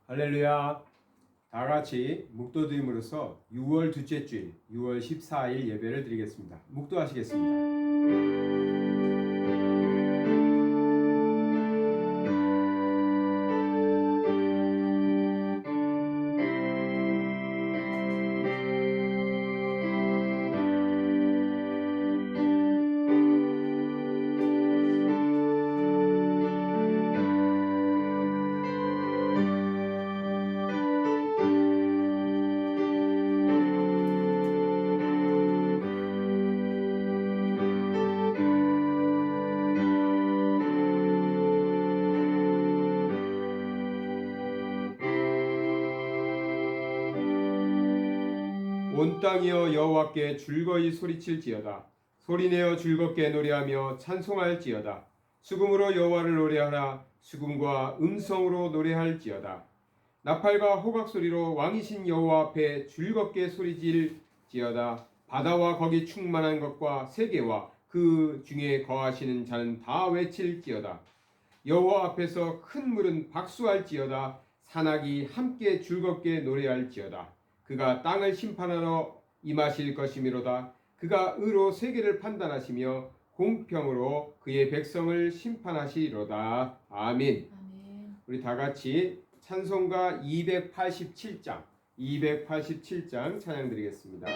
할렐루야. 다 같이 묵도드림으로써 6월 둘째 주일 6월 14일 예배를 드리겠습니다. 묵도하시겠습니다. 온 땅이여 여호와께 즐거이 소리칠지어다. 소리내어 즐겁게 노래하며 찬송할지어다. 수금으로 여호와를 노래하라. 수금과 음성으로 노래할지어다. 나팔과 호각 소리로 왕이신 여호와 앞에 즐겁게 소리질지어다. 바다와 거기 충만한 것과 세계와 그 중에 거하시는 자는 다 외칠지어다. 여호와 앞에서 큰 물은 박수할지어다. 산악이 함께 즐겁게 노래할지어다. 그가 땅을 심판하러 임하실 것이미로다. 그가 의로 세계를 판단하시며 공평으로 그의 백성을 심판하시리로다. 아멘. 우리 다 같이 찬송가 287장 찬양 드리겠습니다.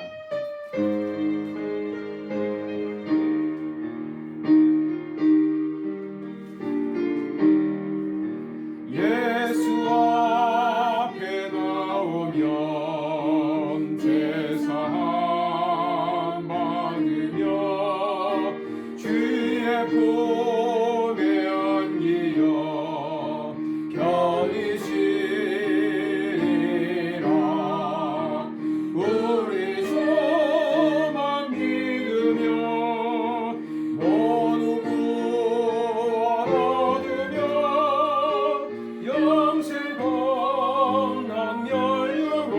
예수 앞에 나오면 제사함 받으며 주의 품에 안기어 편히 쉬리라. 우리 주만 믿으며 모두 구원 얻으며 영생 건강 열려고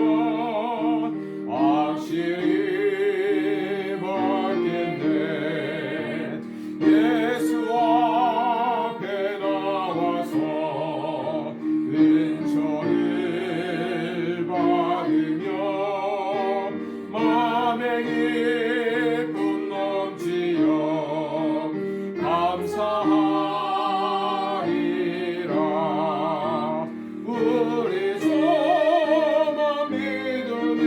확실히 받겠네. 예수 앞에 나와서 은총을 받으며 마음의 기쁨 넘치어 감사하리라. 우리 주만 믿으며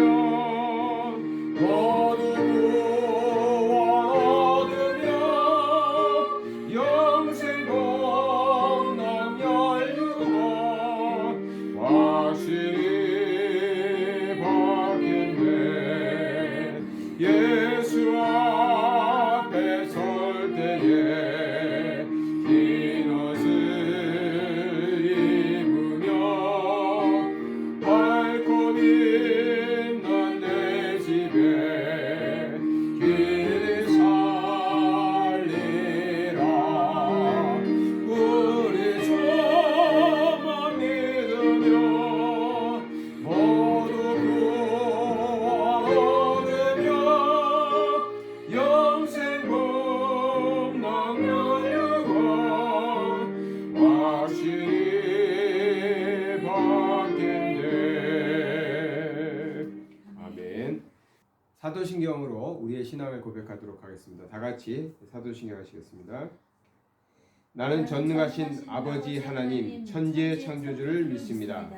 모두 구원 얻으며 영생 건강 열리고 확실히 받겠네. 예수 앞에 설 때에 긴 옷을 입으며 밝고 빛난 내 집에 길을 살리라. 우리 주만 믿으며 모두 구원 얻으며 영생 공당 열려고 확실히 받겠네. 아멘. 사도신경으로 우리의 신앙을 고백하도록 하겠습니다. 다 같이 사도신경 하시겠습니다. 나는 전능하신 아버지 하나님 천지의 창조주를 믿습니다.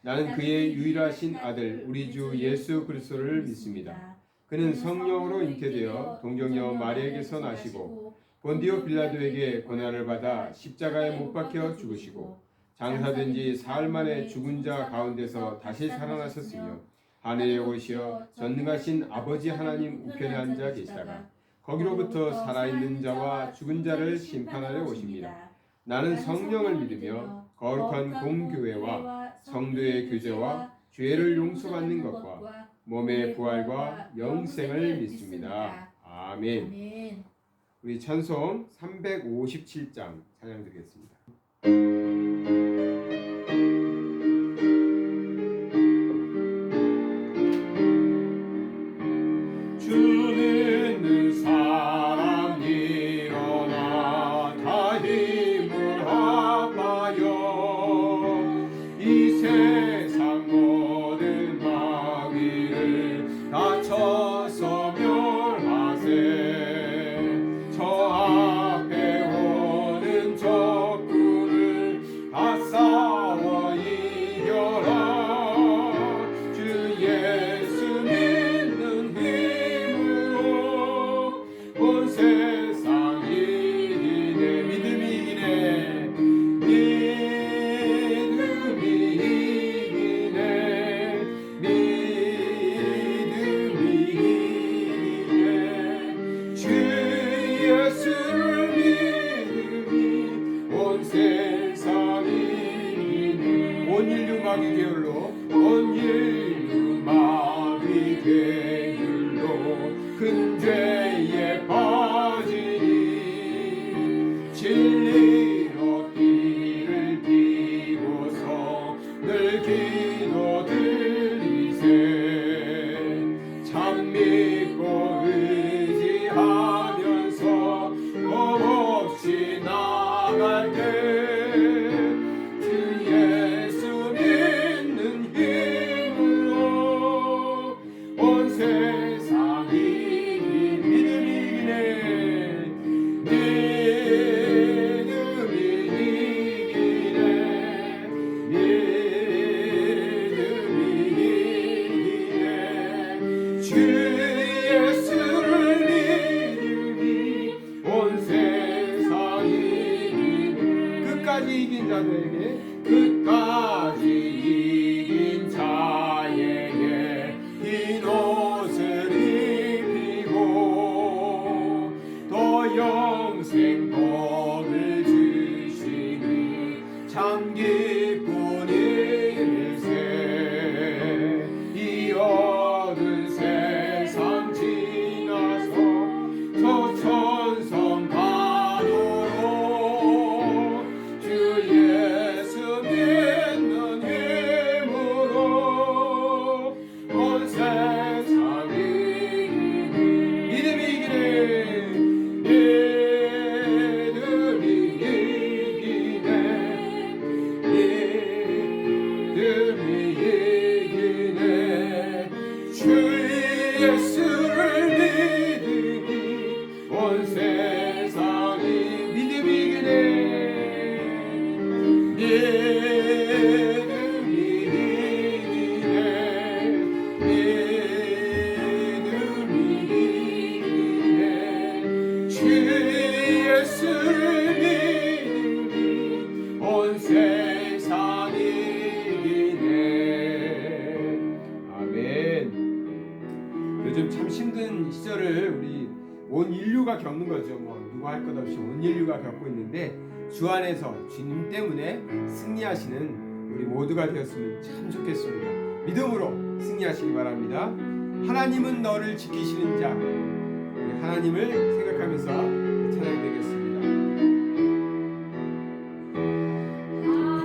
나는 그의 유일하신 아들 우리 주 예수 그리스도를 믿습니다. 그는 성령으로 잉태되어 동정녀 마리아에게서 나시고 본디오 빌라도에게 고난을 받아 십자가에 못 박혀 죽으시고 장사된 지 사흘 만에 죽은 자 가운데서 다시 살아나셨으며 하늘에 오시어 전능하신 아버지 하나님 우편에 앉아 계시다가 거기로부터 살아있는 자와 죽은 자를 심판하러 오십니다. 나는 성령을 믿으며 거룩한 공교회와 성도의 교제와 죄를 용서받는 것과 몸의 부활과 영생을 믿습니다. 아멘. 우리 찬송 357장 찬양 드리겠습니다. 주 믿는 사람 일어나 다 힘을 합하여 이 세상 요즘 참 힘든 시절을 우리 온 인류가 겪는 거죠. 뭐 누가 할 것 없이 온 인류가 겪고 있는데 주 안에서 주님 때문에 승리하시는 우리 모두가 되었으면 참 좋겠습니다. 믿음으로 승리하시기 바랍니다. 하나님은 너를 지키시는 자. 우리 하나님을 생각하면서 찬양되겠습니다.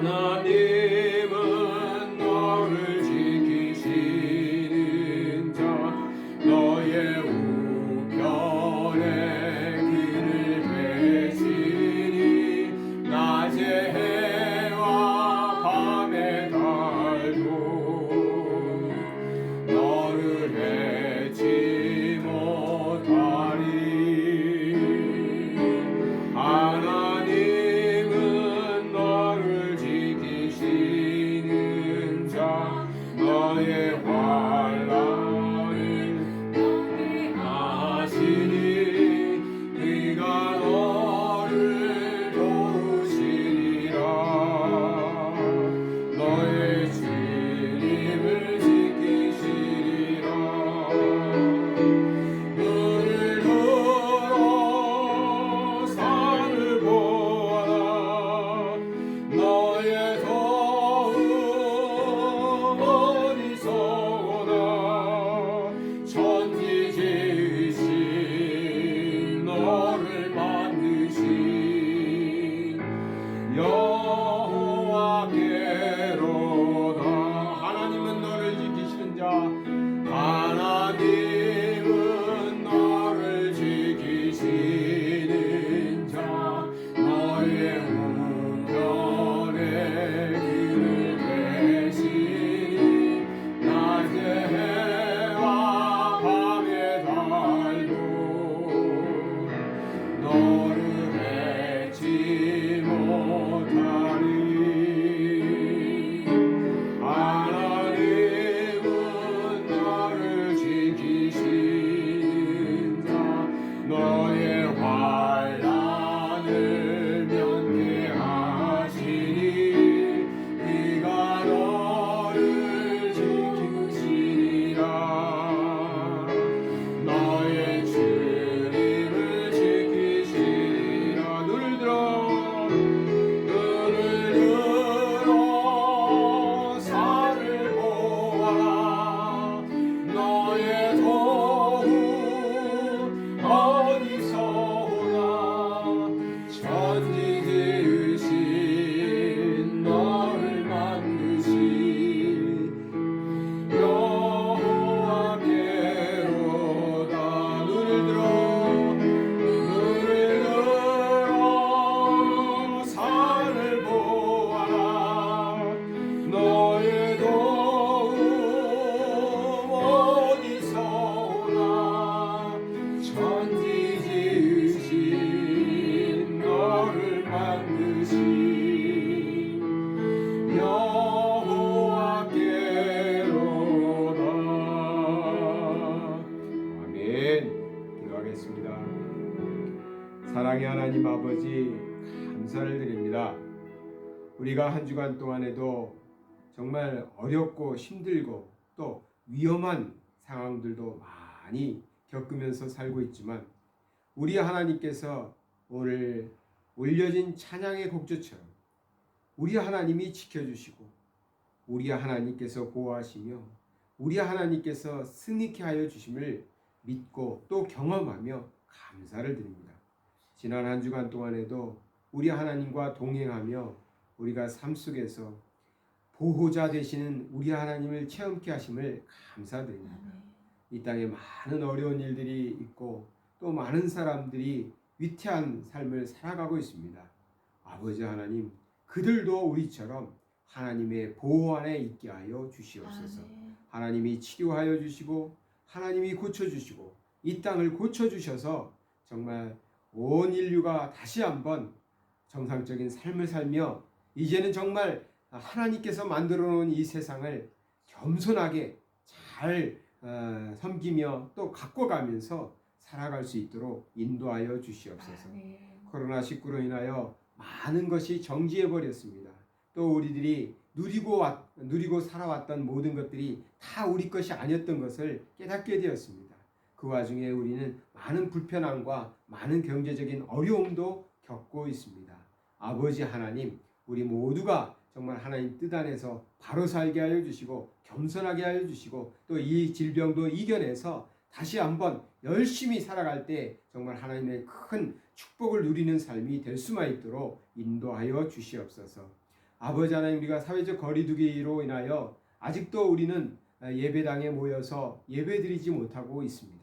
하나님은 너를 지키시는 자, 너의 우편에 그를 베시니 낮에 해와 밤에 달도 너를 해치 못하리. 하나님은 너를 지키시는 자, 너의 환난을 아시니 그가 너를 도우시리라. 너의 주님을 지키시리라. 눈을 들어 산을 보아라. 너의 도움 어디서 오나. 천지 지으신 너를 만드신 여호와께로다. 하나님은 너를 지키시는 자, 하나님은 너를 지키시는 자, 너의 우편에 그를 베시니 낮에 해와 밤에 달도 너를 해치 못하리. 하나님은 너를 지키시는 자, 너의 환난을 면케하시니 그가 너를 지키시리라. 너의 주님을 지키시리라. 눈을 들어 산을 보아라. 너의 도움 어디서 오나. 천지 지으신 너를 만드신 여호와께로다. 눈을 들어 산을 보아라. 너의 도움 어디서 오나. 천지 지으신 너를 만드신 여호와께로다. 아멘. 기도하겠습니다. 사랑의 하나님 아버지, 감사를 드립니다. 우리가 한 주간 동안에도 정말 어렵고 힘들고 또 위험한 상황들도 많이 겪으면서 살고 있지만 우리 하나님께서 오늘 올려진 찬양의 곡조처럼 우리 하나님이 지켜주시고 우리 하나님께서 보호하시며 우리 하나님께서 승리케 하여 주심을 믿고 또 경험하며 감사를 드립니다. 지난 한 주간 동안에도 우리 하나님과 동행하며 우리가 삶 속에서 보호자 되시는 우리 하나님을 체험케 하심을 감사드립니다. 이 땅에 많은 어려운 일들이 있고 또 많은 사람들이 위태한 삶을 살아가고 있습니다. 아버지 하나님, 그들도 우리처럼 하나님의 보호 안에 있게 하여 주시옵소서. 하나님이 치료하여 주시고 하나님이 고쳐주시고 이 땅을 고쳐주셔서 정말 온 인류가 다시 한번 정상적인 삶을 살며 이제는 정말 하나님께서 만들어 놓은 이 세상을 겸손하게 잘 섬기며 또 가꿔가면서 살아갈 수 있도록 인도하여 주시옵소서. 코로나19로 인하여 많은 것이 정지해 버렸습니다. 또 우리들이 누리고 살아왔던 모든 것들이 다 우리 것이 아니었던 것을 깨닫게 되었습니다. 그 와중에 우리는 많은 불편함과 많은 경제적인 어려움도 겪고 있습니다. 아버지 하나님, 우리 모두가 정말 하나님 뜻 안에서 바로 살게 하여 주시고 겸손하게 하여 주시고 또 이 질병도 이겨내서 다시 한번 열심히 살아갈 때 정말 하나님의 큰 축복을 누리는 삶이 될 수만 있도록 인도하여 주시옵소서. 아버지 하나님, 우리가 사회적 거리두기로 인하여 아직도 우리는 예배당에 모여서 예배드리지 못하고 있습니다.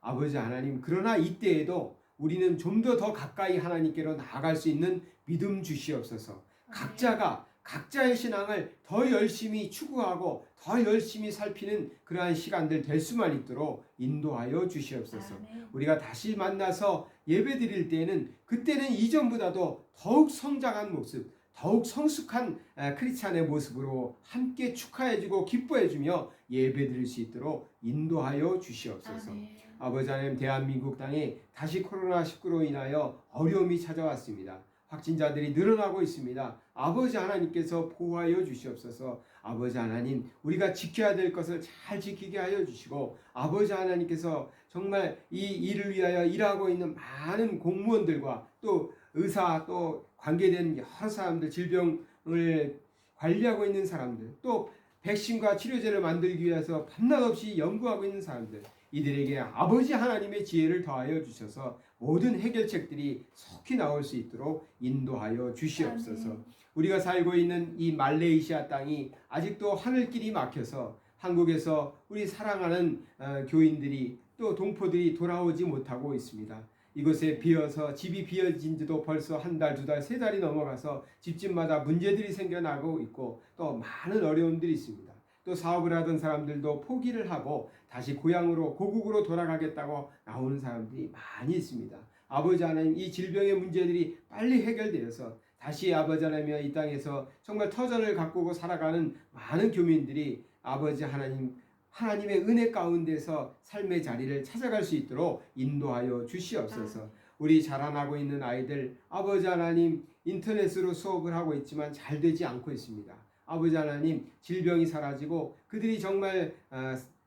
아버지 하나님, 그러나 이때에도 우리는 좀 더 가까이 하나님께로 나아갈 수 있는 믿음 주시옵소서. 각자가 각자의 신앙을 더 열심히 추구하고 더 열심히 살피는 그러한 시간들 될 수만 있도록 인도하여 주시옵소서. 우리가 다시 만나서 예배 드릴 때에는 그때는 이전보다도 더욱 성장한 모습, 더욱 성숙한 크리스찬의 모습으로 함께 축하해주고 기뻐해주며 예배 드릴 수 있도록 인도하여 주시옵소서. 아버지 하나님, 대한민국 땅에 다시 코로나19로 인하여 어려움이 찾아왔습니다. 확진자들이 늘어나고 있습니다. 아버지 하나님께서 보호하여 주시옵소서. 아버지 하나님, 우리가 지켜야 될 것을 잘 지키게 하여 주시고 아버지 하나님께서 정말 이 일을 위하여 일하고 있는 많은 공무원들과 또 의사 또 관계된 여러 사람들, 질병을 관리하고 있는 사람들, 또 백신과 치료제를 만들기 위해서 밤낮 없이 연구하고 있는 사람들, 이들에게 아버지 하나님의 지혜를 더하여 주셔서 모든 해결책들이 속히 나올 수 있도록 인도하여 주시옵소서. 우리가 살고 있는 이 말레이시아 땅이 아직도 하늘길이 막혀서 한국에서 우리 사랑하는 교인들이 또 동포들이 돌아오지 못하고 있습니다. 이곳에 비어서 집이 비어진 지도 벌써 한 달, 두 달, 세 달이 넘어가서 집집마다 문제들이 생겨나고 있고 또 많은 어려움들이 있습니다. 또 사업을 하던 사람들도 포기를 하고 다시 고향으로 고국으로 돌아가겠다고 나오는 사람들이 많이 있습니다. 아버지 하나님, 이 질병의 문제들이 빨리 해결되어서 다시 아버지 하나님 이 땅에서 정말 터전을 가꾸고 살아가는 많은 교민들이 아버지 하나님, 하나님의 은혜 가운데서 삶의 자리를 찾아갈 수 있도록 인도하여 주시옵소서. 우리 자라나고 있는 아이들, 아버지 하나님, 인터넷으로 수업을 하고 있지만 잘 되지 않고 있습니다. 아버지 하나님, 질병이 사라지고 그들이 정말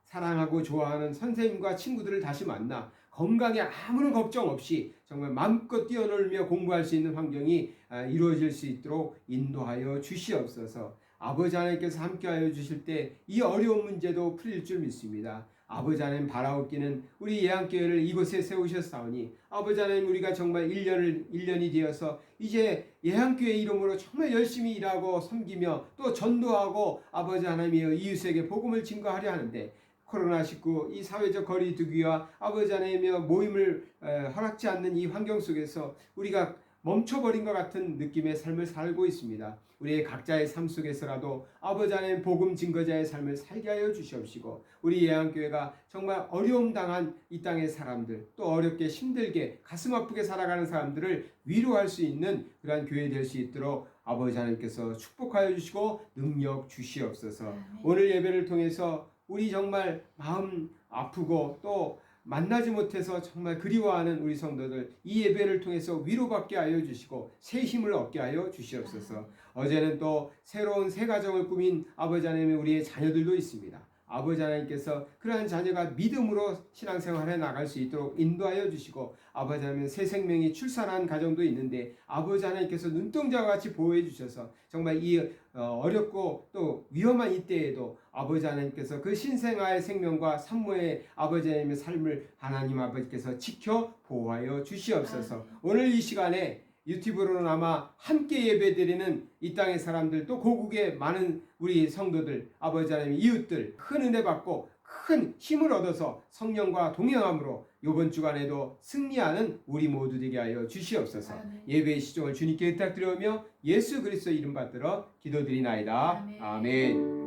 사랑하고 좋아하는 선생님과 친구들을 다시 만나 건강에 아무런 걱정 없이 정말 마음껏 뛰어놀며 공부할 수 있는 환경이 이루어질 수 있도록 인도하여 주시옵소서. 아버지 하나님께서 함께하여 주실 때 이 어려운 문제도 풀릴 줄 믿습니다. 아버지 하나님, 바라옵기는 우리 예한교회를 이곳에 세우셨사오니 아버지 하나님, 우리가 정말 1년이 되어서 이제 예한교회 이름으로 정말 열심히 일하고 섬기며 또 전도하고 아버지 하나님이여 이웃에게 복음을 증거하려 하는데 코로나19 이 사회적 거리두기와 아버지 하나님이여 모임을 허락지 않는 이 환경 속에서 우리가 멈춰버린 것 같은 느낌의 삶을 살고 있습니다. 우리의 각자의 삶 속에서라도 아버지 하나님 복음 증거자의 삶을 살게 하여 주시옵시고 우리 예한교회가 정말 어려움 당한 이 땅의 사람들, 또 어렵게 힘들게 가슴 아프게 살아가는 사람들을 위로할 수 있는 그러한 교회 될 수 있도록 아버지 하나님께서 축복하여 주시고 능력 주시옵소서. 오늘 예배를 통해서 우리 정말 마음 아프고 또 만나지 못해서 정말 그리워하는 우리 성도들 이 예배를 통해서 위로받게 하여 주시고 새 힘을 얻게 하여 주시옵소서. 어제는 또 새로운 새 가정을 꾸민 아버지 하나님의 우리의 자녀들도 있습니다. 아버지 하나님께서 그러한 자녀가 믿음으로 신앙생활에 나갈 수 있도록 인도하여 주시고 아버지 하나님 새 생명이 출산한 가정도 있는데 아버지 하나님께서 눈동자와 같이 보호해 주셔서 정말 이 어렵고 또 위험한 이때에도 아버지 하나님께서 그 신생아의 생명과 산모의 아버지 하나님의 삶을 하나님 아버지께서 지켜 보호하여 주시옵소서. 오늘 이 시간에 유튜브로나마 함께 예배드리는 이 땅의 사람들 또 고국의 많은 우리 성도들 아버지 하나님 이웃들 큰 은혜 받고 큰 힘을 얻어서 성령과 동행함으로 이번 주간에도 승리하는 우리 모두 되게 하여 주시옵소서. 예배의 시종을 주님께 부탁드리며 예수 그리스도 이름 받들어 기도드리나이다. 아멘.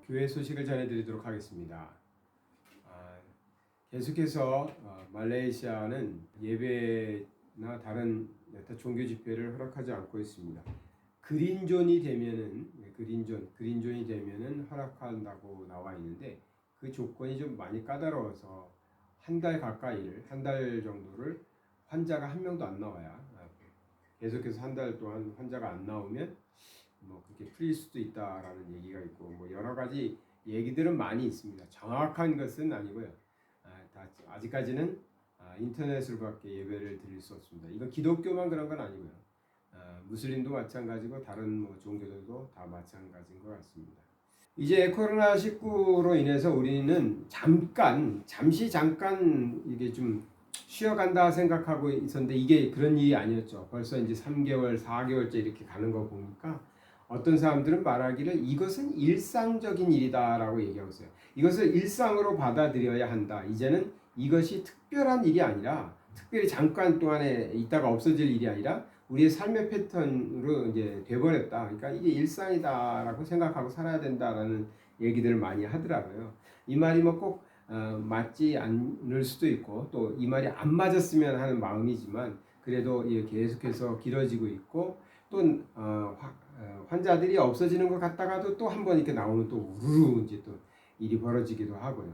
교회 소식을 전해드리도록 하겠습니다. 계속해서 말레이시아는 예배나 다른 여타 종교 집회를 허락하지 않고 있습니다. 그린존이 되면은 그린존이 되면은 허락한다고 나와 있는데 그 조건이 좀 많이 까다로워서 한 달 정도를 환자가 한 명도 안 나와야 계속해서 한 달 동안 환자가 안 나오면 뭐 그렇게 풀릴 수도 있다라는 얘기가 있고 뭐 여러 가지 얘기들은 많이 있습니다. 정확한 것은 아니고요. 아직까지는 인터넷으로밖에 예배를 드릴 수 없습니다. 이건 기독교만 그런 건 아니고요. 무슬림도 마찬가지고 다른 뭐 종교들도 다 마찬가지인 것 같습니다. 이제 코로나19로 인해서 우리는 잠시 이게 좀 쉬어간다 생각하고 있었는데 이게 그런 일이 아니었죠. 벌써 이제 3개월, 4개월째 이렇게 가는 거 보니까 어떤 사람들은 말하기를 이것은 일상적인 일이다라고 얘기하고 있어요. 이것을 일상으로 받아들여야 한다. 이제는 이것이 특별한 일이 아니라 특별히 잠깐 동안에 있다가 없어질 일이 아니라 우리의 삶의 패턴으로 이제 돼버렸다. 그러니까 이게 일상이다라고 생각하고 살아야 된다라는 얘기들을 많이 하더라고요. 이 말이 뭐 꼭 맞지 않을 수도 있고 또 이 말이 안 맞았으면 하는 마음이지만 그래도 계속해서 길어지고 있고 또 환자들이 없어지는 것 같다가도 또 한 번 이렇게 나오면 또 우르르 이제 또 일이 벌어지기도 하고요.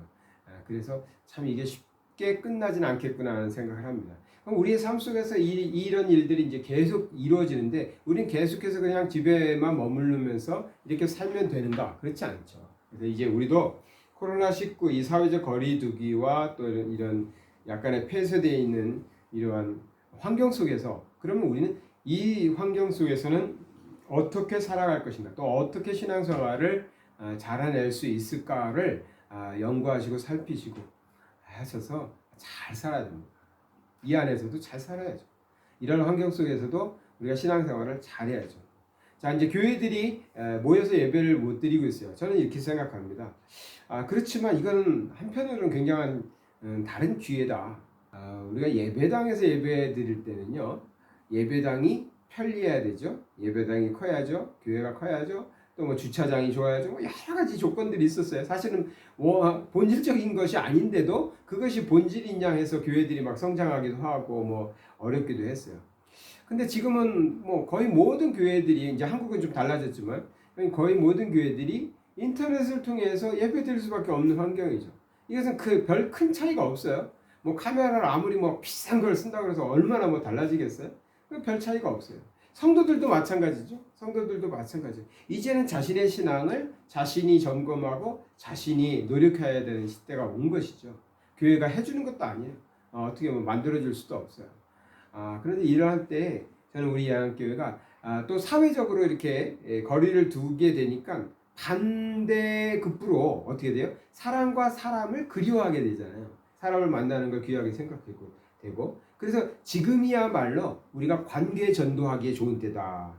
그래서 참 이게 쉽게 끝나진 않겠구나 하는 생각을 합니다. 그럼 우리의 삶 속에서 이런 일들이 이제 계속 이루어지는데 우리는 계속해서 그냥 집에만 머무르면서 이렇게 살면 되는가? 그렇지 않죠. 그래서 이제 우리도 코로나19 이 사회적 거리두기와 또 이런 약간의 폐쇄되어 있는 이러한 환경 속에서 그러면 우리는 이 환경 속에서는 어떻게 살아갈 것인가 또 어떻게 신앙생활을 잘해낼 수 있을까를 연구하시고 살피시고 하셔서 잘 살아야 됩니다. 이 안에서도 잘 살아야죠. 이런 환경 속에서도 우리가 신앙생활을 잘해야죠. 자, 이제 교회들이 모여서 예배를 못 드리고 있어요. 저는 이렇게 생각합니다. 그렇지만 이거는 한편으로는 굉장한 다른 기회다. 우리가 예배당에서 예배 드릴 때는요. 예배당이 편리해야 되죠. 예배당이 커야죠. 교회가 커야죠. 또 뭐 주차장이 좋아야죠. 뭐 여러 가지 조건들이 있었어요. 사실은 뭐 본질적인 것이 아닌데도 그것이 본질이냐 해서 교회들이 막 성장하기도 하고 뭐 어렵기도 했어요. 근데 지금은 뭐 거의 모든 교회들이 이제 한국은 좀 달라졌지만 거의 모든 교회들이 인터넷을 통해서 예배드릴 수밖에 없는 환경이죠. 이것은 별 큰 차이가 없어요. 뭐 카메라를 아무리 뭐 비싼 걸 쓴다고 해서 얼마나 뭐 달라지겠어요? 별 차이가 없어요. 성도들도 마찬가지죠. 성도들도 마찬가지. 이제는 자신의 신앙을 자신이 점검하고 자신이 노력해야 되는 시대가 온 것이죠. 교회가 해주는 것도 아니에요. 어떻게 보면 만들어줄 수도 없어요. 그런데 이러할 때 저는 우리 양교회가 또 사회적으로 이렇게 거리를 두게 되니까 반대급부로 어떻게 돼요? 사람과 사람을 그리워하게 되잖아요. 사람을 만나는 걸 귀하게 생각하고 되고 그래서 지금이야말로 우리가 관계 전도하기에 좋은 때다.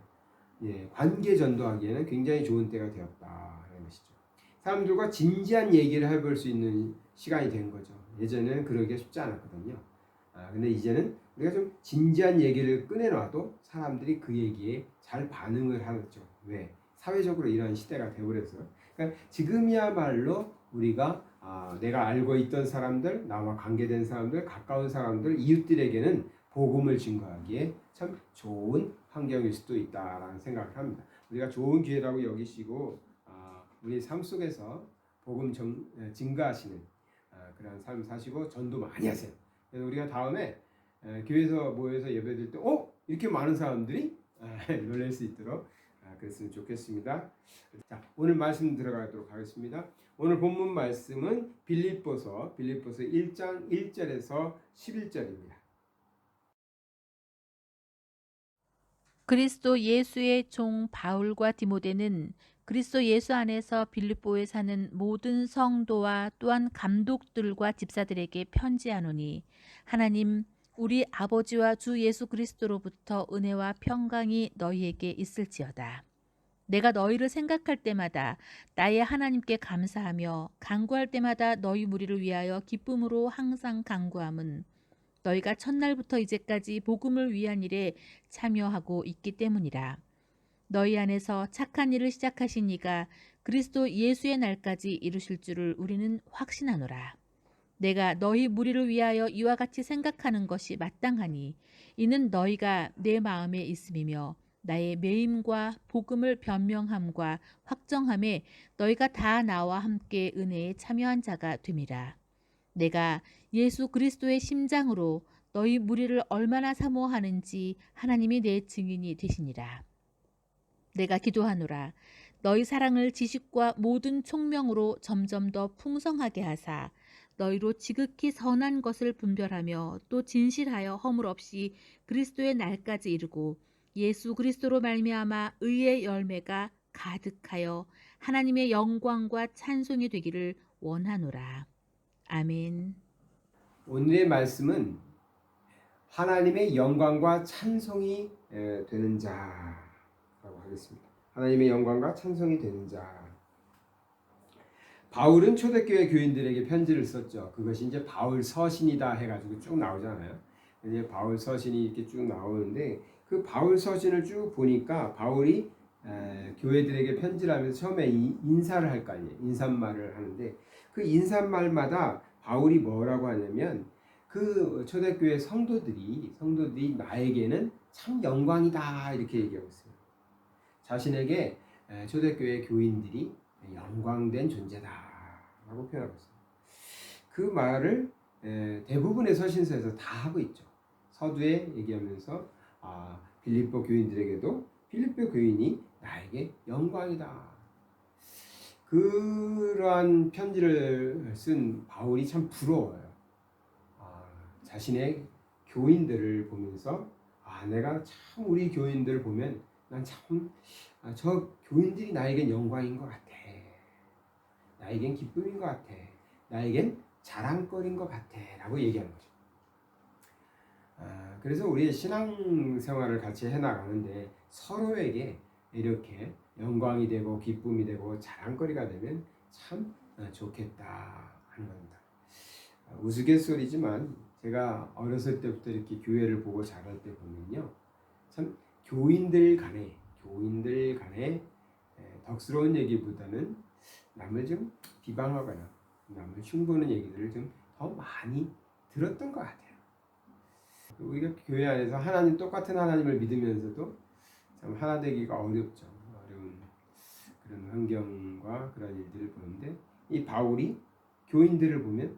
관계 전도하기에는 굉장히 좋은 때가 되었다 하는 것이죠. 사람들과 진지한 얘기를 해볼 수 있는 시간이 된 거죠. 예전에는 그러기가 쉽지 않았거든요. 근데 이제는 우리가 좀 진지한 얘기를 꺼내놔도 사람들이 그 얘기에 잘 반응을 하죠. 왜? 사회적으로 이런 시대가 되어버렸어요. 그러니까 지금이야말로 우리가 내가 알고 있던 사람들, 나와 관계된 사람들, 가까운 사람들, 이웃들에게는 복음을 증거하기에 참 좋은 환경일 수도 있다라는 생각을 합니다. 우리가 좋은 기회라고 여기시고 우리 삶 속에서 복음 증거하시는 그런 삶 사시고 전도 많이 하세요. 그래서 우리가 다음에 교회에서 모여서 예배드릴 때 이렇게 많은 사람들이 놀랄 수 있도록 그랬으면 좋겠습니다. 자, 오늘 말씀 들어가도록 하겠습니다. 오늘 본문 말씀은 빌립보서 1장 1절에서 11절입니다. 그리스도 예수의 종 바울과 디모데는 그리스도 예수 안에서 빌립보에 사는 모든 성도와 또한 감독들과 집사들에게 편지하노니 하나님 우리 아버지와 주 예수 그리스도로부터 은혜와 평강이 너희에게 있을지어다. 내가 너희를 생각할 때마다 나의 하나님께 감사하며 간구할 때마다 너희 무리를 위하여 기쁨으로 항상 간구함은 너희가 첫날부터 이제까지 복음을 위한 일에 참여하고 있기 때문이라. 너희 안에서 착한 일을 시작하신 이가 그리스도 예수의 날까지 이루실 줄을 우리는 확신하노라. 내가 너희 무리를 위하여 이와 같이 생각하는 것이 마땅하니 이는 너희가 내 마음에 있음이며 나의 매임과 복음을 변명함과 확정함에 너희가 다 나와 함께 은혜에 참여한 자가 됨이라. 내가 예수 그리스도의 심장으로 너희 무리를 얼마나 사모하는지 하나님이 내 증인이 되시니라. 내가 기도하노라. 너희 사랑을 지식과 모든 총명으로 점점 더 풍성하게 하사 너희로 지극히 선한 것을 분별하며 또 진실하여 허물 없이 그리스도의 날까지 이르고 예수 그리스도로 말미암아 의의 열매가 가득하여 하나님의 영광과 찬송이 되기를 원하노라. 아멘. 오늘의 말씀은 하나님의 영광과 찬송이 되는 자라고 하겠습니다. 하나님의 영광과 찬송이 되는 자. 바울은 초대교회 교인들에게 편지를 썼죠. 그것이 이제 바울 서신이다 해가지고 쭉 나오잖아요. 이제 바울 서신이 이렇게 쭉 나오는데 그 바울 서신을 쭉 보니까 바울이 교회들에게 편지를 하면서 처음에 인사를 할 거 아니에요. 인사말을 하는데 그 인사말마다 바울이 뭐라고 하냐면 그 초대교회 성도들이 나에게는 참 영광이다 이렇게 얘기하고 있어요. 자신에게 초대교회 교인들이 영광된 존재다라고 표현하고 있어요. 그 말을 대부분의 서신서에서 다 하고 있죠. 서두에 얘기하면서 빌립보 교인들에게도 빌립보 교인이 나에게 영광이다. 그러한 편지를 쓴 바울이 참 부러워요. 자신의 교인들을 보면서 내가 참 우리 교인들을 보면 난 참 저 교인들이 나에겐 영광인 것 같아. 나에겐 기쁨인 것 같아. 나에겐 자랑거리인 것 같아. 라고 얘기하는 거죠. 그래서 우리의 신앙생활을 같이 해나가는데 서로에게 이렇게 영광이 되고 기쁨이 되고 자랑거리가 되면 참 좋겠다 하는 겁니다. 우스갯소리지만 제가 어렸을 때부터 이렇게 교회를 보고 자랄 때 보면요. 참 교인들 간에 덕스러운 얘기보다는 남을 좀 비방하거나 남을 흉보는 얘기들을 좀 더 많이 들었던 것 같아요. 우리가 교회 안에서 똑같은 하나님을 믿으면서도 참 하나 되기가 어렵죠. 어려운 그런 환경과 그런 일들을 보는데 이 바울이 교인들을 보면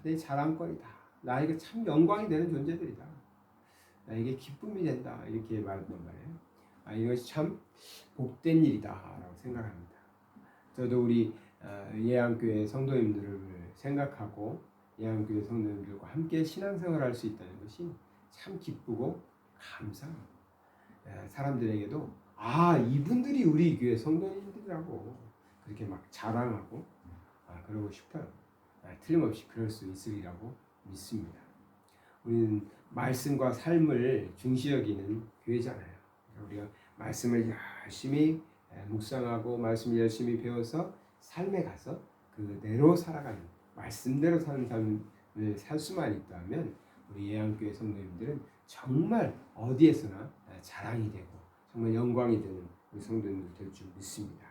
내 자랑거리다. 나에게 참 영광이 되는 존재들이다. 나에게 기쁨이 된다. 이렇게 말했단 말이에요. 이것이 참 복된 일이다라고 생각합니다. 저도 우리 예안교회 성도님들을 생각하고 예안교회 성도님들과 함께 신앙생활을 할 수 있다는 것이 참 기쁘고 감사합니다. 사람들에게도 이분들이 우리 교회 성도님들이라고 그렇게 막 자랑하고 그러고 싶어요. 틀림없이 그럴 수 있으리라고 믿습니다. 우리는 말씀과 삶을 중시 여기는 교회잖아요. 우리가 말씀을 열심히 묵상하고 말씀을 열심히 배워서 삶에 가서 그대로 살아가는 말씀대로 사는 삶을 살 수만 있다면 우리 예안교회 성도님들은 정말 어디에서나 자랑이 되고 정말 영광이 되는 우리 성도님들 될 줄 믿습니다.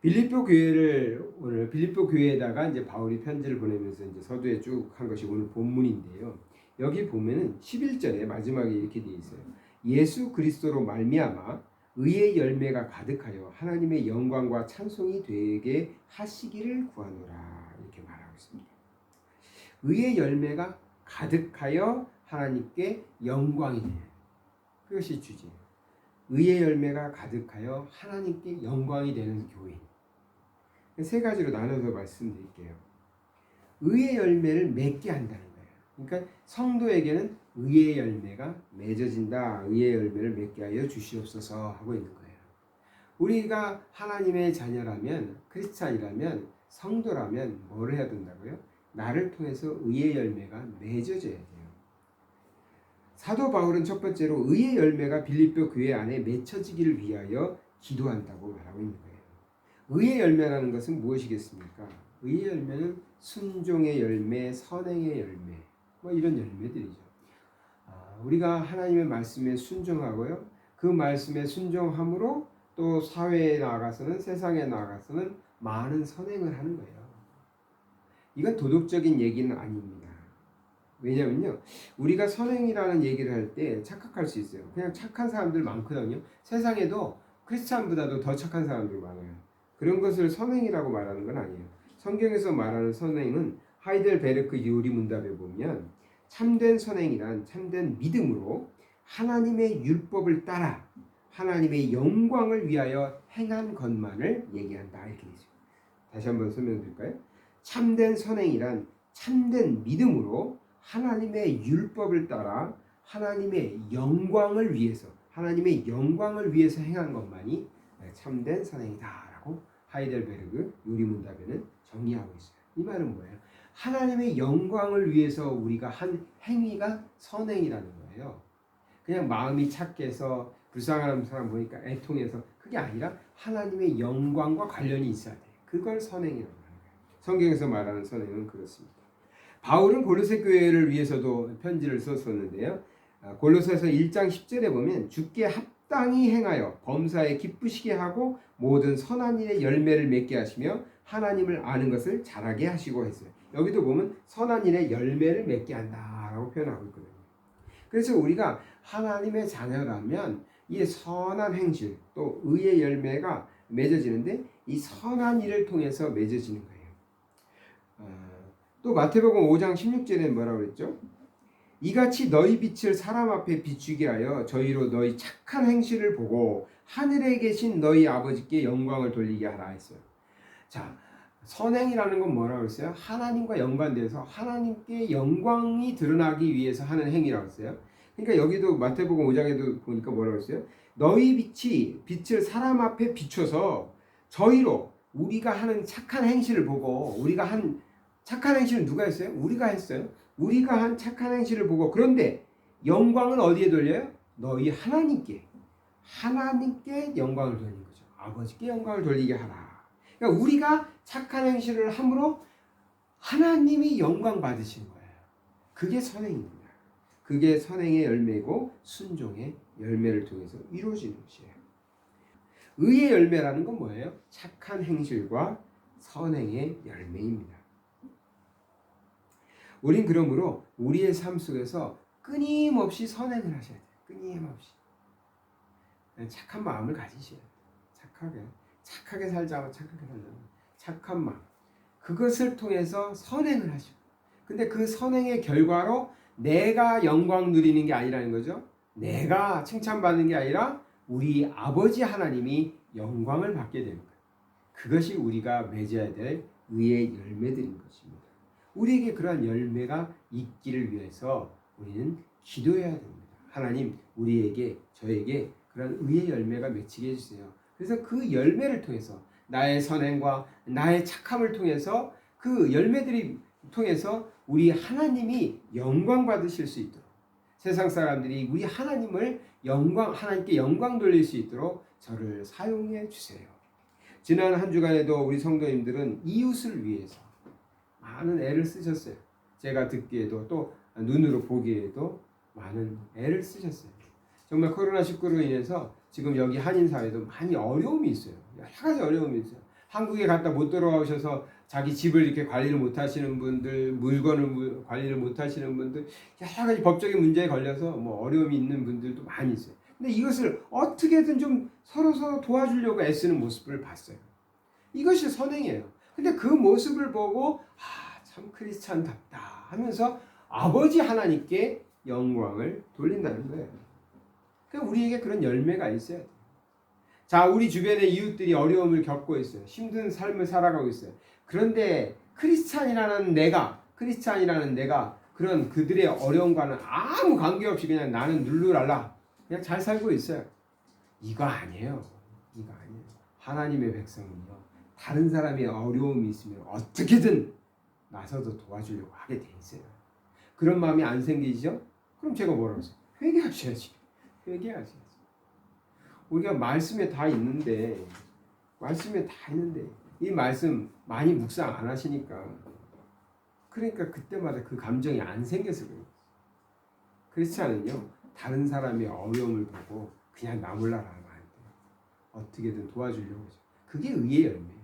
빌립보 교회에다가 이제 바울이 편지를 보내면서 이제 서두에 쭉 한 것이 오늘 본문인데요. 여기 보면은 11절에 마지막에 이렇게 되어 있어요. 예수 그리스도로 말미암아 의의 열매가 가득하여 하나님의 영광과 찬송이 되게 하시기를 구하노라 이렇게 말하고 있습니다. 의의 열매가 가득하여 하나님께 영광이 되는 그것이 주제예요. 의의 열매가 가득하여 하나님께 영광이 되는 교회. 세 가지로 나눠서 말씀드릴게요. 의의 열매를 맺게 한다는 거예요. 그러니까 성도에게는 의의 열매가 맺어진다. 의의 열매를 맺게 하여 주시옵소서 하고 있는 거예요. 우리가 하나님의 자녀라면, 크리스찬이라면, 성도라면 뭘 해야 된다고요? 나를 통해서 의의 열매가 맺어져야 돼요. 사도 바울은 첫 번째로 의의 열매가 빌립보 교회 안에 맺혀지기를 위하여 기도한다고 말하고 있는 거예요. 의의 열매라는 것은 무엇이겠습니까? 의의 열매는 순종의 열매, 선행의 열매, 이런 열매들이죠. 우리가 하나님의 말씀에 순종하고요. 그 말씀에 순종함으로 또 사회에 나아가서는 세상에 나아가서는 많은 선행을 하는 거예요. 이건 도덕적인 얘기는 아닙니다. 왜냐면요, 우리가 선행이라는 얘기를 할 때 착각할 수 있어요. 그냥 착한 사람들 많거든요. 세상에도 크리스찬보다도 더 착한 사람들 많아요. 그런 것을 선행이라고 말하는 건 아니에요. 성경에서 말하는 선행은 하이델베르크 요리문답에 보면 참된 선행이란 참된 믿음으로 하나님의 율법을 따라 하나님의 영광을 위하여 행한 것만을 얘기한다, 이렇게 되죠. 다시 한번 설명드릴까요? 참된 선행이란 참된 믿음으로 하나님의 율법을 따라 하나님의 영광을 위해서 행한 것만이 참된 선행이다라고 하이델베르그 요리문답에는 정리하고 있어요. 이 말은 뭐예요? 하나님의 영광을 위해서 우리가 한 행위가 선행이라는 거예요. 그냥 마음이 착해서 불쌍한 사람 보니까 애통해서, 그게 아니라 하나님의 영광과 관련이 있어야 돼. 그걸 선행이라고 하는 거예요. 성경에서 말하는 선행은 그렇습니다. 바울은 골로새 교회를 위해서도 편지를 썼었는데요. 골로새서 1장 10절에 보면 주께 합당히 행하여 범사에 기쁘시게 하고 모든 선한 일의 열매를 맺게 하시며 하나님을 아는 것을 잘하게 하시고 했어요. 여기도 보면 선한 일의 열매를 맺게 한다라고 표현하고 있거든요. 그래서 우리가 하나님의 자녀라면 이 선한 행실 또 의의 열매가 맺어지는데 이 선한 일을 통해서 맺어지는 거예요. 또 마태복음 5장 16절에 뭐라고 그랬죠? 이같이 너희 빛을 사람 앞에 비추게 하여 저희로 너희 착한 행실을 보고 하늘에 계신 너희 아버지께 영광을 돌리게 하라 했어요. 자, 선행이라는 건 뭐라고 했어요? 하나님과 연관돼서 하나님께 영광이 드러나기 위해서 하는 행위라고 했어요. 그러니까 여기도 마태복음 5장에도 보니까 뭐라고 했어요? 너희 빛이 빛을 사람 앞에 비춰서 저희로 우리가 하는 착한 행실을 보고, 우리가 한 착한 행실은 누가 했어요? 우리가 했어요. 우리가 한 착한 행실을 보고, 그런데 영광은 어디에 돌려요? 너희 하나님께 영광을 돌리는 거죠. 아버지께 영광을 돌리게 하라. 그러니까 우리가 착한 행실을 함으로 하나님이 영광 받으시는 거예요. 그게 선행입니다. 그게 선행의 열매고 순종의 열매를 통해서 이루어지는 것이에요. 의의 열매라는 건 뭐예요? 착한 행실과 선행의 열매입니다. 우린 그러므로 우리의 삶 속에서 끊임없이 선행을 하셔야 돼요. 끊임없이. 착한 마음을 가지셔야 돼요. 착하게 살자고 착한 마음. 그것을 통해서 선행을 하시고. 근데 그 선행의 결과로 내가 영광 누리는 게 아니라는 거죠. 내가 칭찬받는 게 아니라 우리 아버지 하나님이 영광을 받게 되는 거예요. 그것이 우리가 맺어야 될 의의 열매들인 것입니다. 우리에게 그러한 열매가 있기를 위해서 우리는 기도해야 됩니다. 하나님, 우리에게, 저에게 그런 의의 열매가 맺히게 해주세요. 그래서 그 열매를 통해서 나의 선행과 나의 착함을 통해서 그 열매들이 통해서 우리 하나님이 영광 받으실 수 있도록, 세상 사람들이 우리 하나님을 하나님께 영광 돌릴 수 있도록 저를 사용해 주세요. 지난 한 주간에도 우리 성도님들은 이웃을 위해서 많은 애를 쓰셨어요. 제가 듣기에도 또 눈으로 보기에도 많은 애를 쓰셨어요. 정말 코로나19로 인해서 지금 여기 한인사회도 많이 어려움이 있어요. 여러 가지 어려움이 있어요. 한국에 갔다 못 돌아오셔서 자기 집을 이렇게 관리를 못 하시는 분들, 물건을 관리를 못 하시는 분들, 여러 가지 법적인 문제에 걸려서 뭐 어려움이 있는 분들도 많이 있어요. 근데 이것을 어떻게든 좀 서로 도와주려고 애쓰는 모습을 봤어요. 이것이 선행이에요. 근데 그 모습을 보고 참 크리스찬답다 하면서 아버지 하나님께 영광을 돌린다는 거예요. 그러니까 우리에게 그런 열매가 있어야 돼요. 자, 우리 주변의 이웃들이 어려움을 겪고 있어요. 힘든 삶을 살아가고 있어요. 그런데 크리스찬이라는 내가 그런 그들의 어려움과는 아무 관계없이 그냥 나는 룰루랄라 그냥 잘 살고 있어요. 이거 아니에요. 하나님의 백성은요, 다른 사람의 어려움이 있으면 어떻게든 나서서 도와주려고 하게 돼 있어요. 그런 마음이 안 생기죠? 그럼 제가 뭐라고 했어요? 회개하셔야지. 우리가 말씀에 다 있는데 이 말씀 많이 묵상 안 하시니까, 그러니까 그때마다 그 감정이 안 생겨서 그래요. 크리스찬은요, 다른 사람의 어려움을 보고 그냥 나 몰라라 하면 안 돼요. 어떻게든 도와주려고 하죠. 그게 의의 열매예요.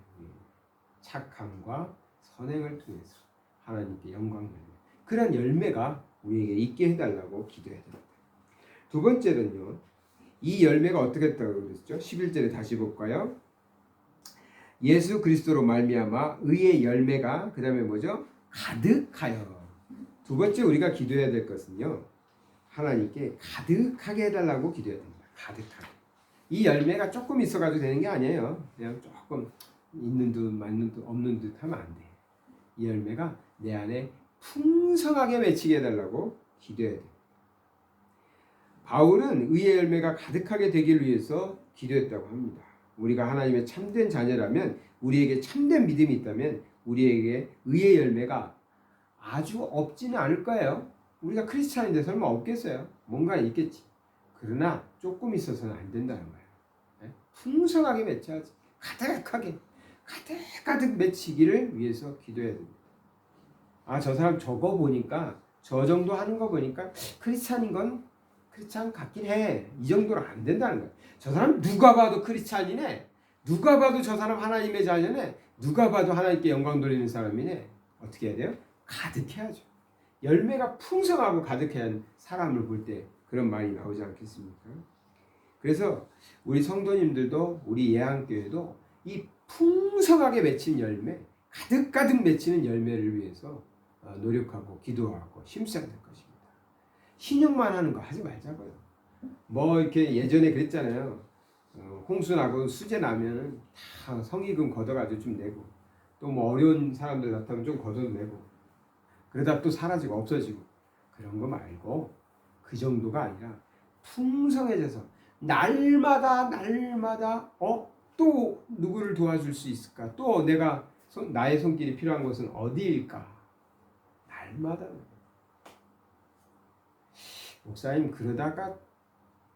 착함과 선행을 통해서 하나님께 영광 열매. 그런 열매가 우리에게 있게 해달라고 기도해야 됩니다. 두 번째는요. 이 열매가 어떻게 했다고 그랬죠? 11절에 다시 볼까요? 예수 그리스도로 말미암아 의의 열매가 그 다음에 뭐죠? 가득하여. 두 번째 우리가 기도해야 될 것은요. 하나님께 가득하게 해달라고 기도해야 됩니다. 가득하게. 이 열매가 조금 있어가지고 되는 게 아니에요. 그냥 조금 있는 듯 맞는 듯 없는 듯 하면 안 돼. 이 열매가 내 안에 풍성하게 맺히게 해달라고 기도해야 돼. 바울은 의의 열매가 가득하게 되길 위해서 기도했다고 합니다. 우리가 하나님의 참된 자녀라면, 우리에게 참된 믿음이 있다면 우리에게 의의 열매가 아주 없지는 않을 거예요. 우리가 크리스찬인데 설마 없겠어요? 뭔가 있겠지. 그러나 조금 있어서는 안 된다는 거예요. 네? 풍성하게 맺혀야지. 가득하게 가득 맺히기를 위해서 기도해야 됩니다. 아, 저 사람 저거 보니까, 저 정도 하는 거 보니까 크리스찬인 건 크리스찬 같긴 해. 이 정도로 안 된다는 거예요. 저 사람 누가 봐도 크리스찬이네. 누가 봐도 저 사람 하나님의 자녀네. 누가 봐도 하나님께 영광 돌리는 사람이네. 어떻게 해야 돼요? 가득해야죠. 열매가 풍성하고 가득한 사람을 볼 때 그런 말이 나오지 않겠습니까? 그래서 우리 성도님들도, 우리 예한교회도 이 풍성하게 맺힌 열매, 가득 맺히는 열매를 위해서 노력하고 기도하고 힘써야 될 것입니다. 신용만 하는 거 하지 말자고요. 뭐 이렇게 예전에 그랬잖아요. 홍수 나고 수재 나면은 다 성의금 걷어가지고 좀 내고, 또 뭐 어려운 사람들 나타나면 좀 걷어도 내고, 그러다 또 사라지고 없어지고, 그런 거 말고 그 정도가 아니라 풍성해져서 날마다 또 누구를 도와줄 수 있을까? 또 내가 나의 손길이 필요한 곳은 어디일까? 날마다. 목사님, 그러다가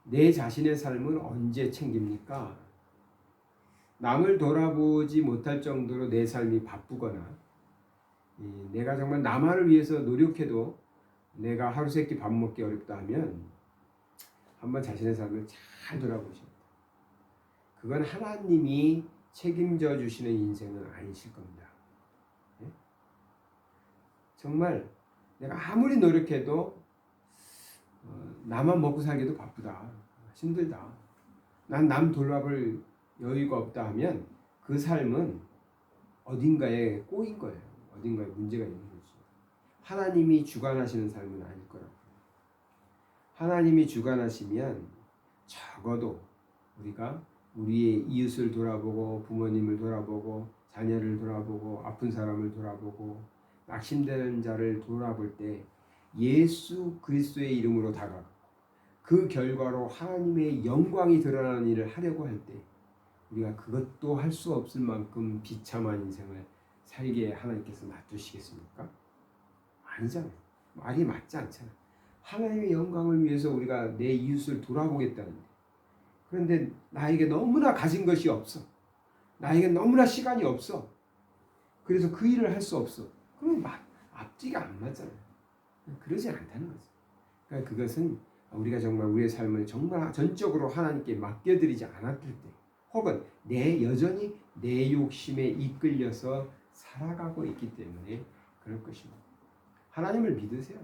내 자신의 삶은 언제 챙깁니까? 남을 돌아보지 못할 정도로 내 삶이 바쁘거나, 내가 정말 나만을 위해서 노력해도 내가 하루 세끼 밥 먹기 어렵다 하면 한번 자신의 삶을 잘 돌아보십니다. 그건 하나님이 책임져 주시는 인생은 아니실 겁니다. 네? 정말 내가 아무리 노력해도 나만 먹고 살기도 바쁘다, 힘들다, 난 남 돌아볼 여유가 없다 하면 그 삶은 어딘가에 꼬인 거예요. 어딘가에 문제가 있는 거죠. 하나님이 주관하시는 삶은 아닐 거라고. 하나님이 주관하시면 적어도 우리가 우리의 이웃을 돌아보고, 부모님을 돌아보고, 자녀를 돌아보고, 아픈 사람을 돌아보고, 낙심되는 자를 돌아볼 때 예수 그리스도의 이름으로 다가가고, 그 결과로 하나님의 영광이 드러나는 일을 하려고 할 때 우리가 그것도 할 수 없을 만큼 비참한 인생을 살게 하나님께서 놔두시겠습니까? 아니잖아요. 말이 맞지 않잖아. 하나님의 영광을 위해서 우리가 내 이웃을 돌아보겠다는데, 그런데 나에게 너무나 가진 것이 없어. 나에게 너무나 시간이 없어. 그래서 그 일을 할 수 없어. 그러면 앞뒤가 안 맞잖아요. 그러지 않다는 거죠. 그러니까 그것은 우리가 정말 우리의 삶을 정말 전적으로 하나님께 맡겨드리지 않았을 때, 혹은 여전히 내 욕심에 이끌려서 살아가고 있기 때문에 그럴 것입니다. 하나님을 믿으세요.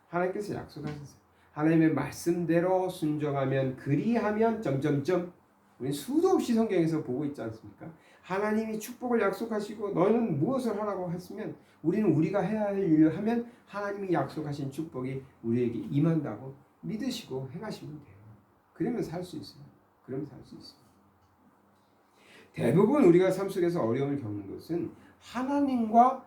하나님께서 약속하셨어요. 하나님의 말씀대로 순종하면, 그리하면 점점점. 우리는 수도 없이 성경에서 보고 있지 않습니까? 하나님이 축복을 약속하시고 너는 무엇을 하라고 했으면 우리는 우리가 해야 할 일을 하면 하나님이 약속하신 축복이 우리에게 임한다고 믿으시고 행하시면 돼요. 그러면 살 수 있어요. 그러면 살 수 있어요. 대부분 우리가 삶 속에서 어려움을 겪는 것은 하나님과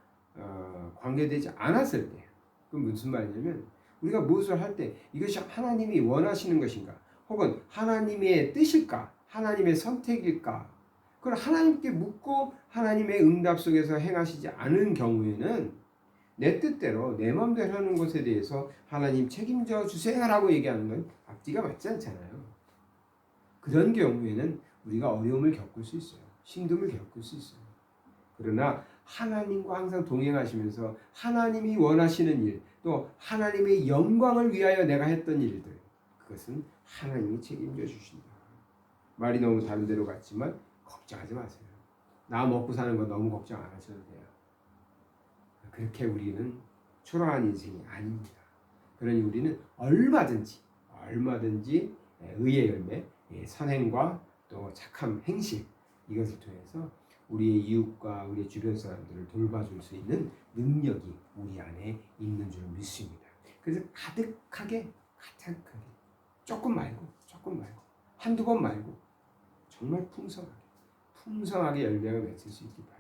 관계되지 않았을 때예요. 그건 무슨 말이냐면, 우리가 무엇을 할 때 이것이 하나님이 원하시는 것인가, 혹은 하나님의 뜻일까, 하나님의 선택일까, 그걸 하나님께 묻고 하나님의 응답 속에서 행하시지 않은 경우에는 내 뜻대로 내 마음대로 하는 것에 대해서 하나님 책임져 주세요라고 얘기하는 건 앞뒤가 맞지 않잖아요. 그런 경우에는 우리가 어려움을 겪을 수 있어요. 힘듦을 겪을 수 있어요. 그러나 하나님과 항상 동행하시면서 하나님이 원하시는 일, 또 하나님의 영광을 위하여 내가 했던 일들, 그것은 하나님이 책임져 주신다. 말이 너무 다른 데로 갔지만 걱정하지 마세요. 나 먹고 사는 거 너무 걱정 안 하셔도 돼요. 그렇게 우리는 초라한 인생이 아닙니다. 그러니 우리는 얼마든지 의의 열매, 선행과 또 착한 행실, 이것을 통해서 우리의 이웃과 우리의 주변 사람들을 돌봐줄 수 있는 능력이 우리 안에 있는 줄 믿습니다. 그래서 가득하게 조금 말고 한두 번 말고 정말 풍성하게 열매가 맺을 수 있기 바라요.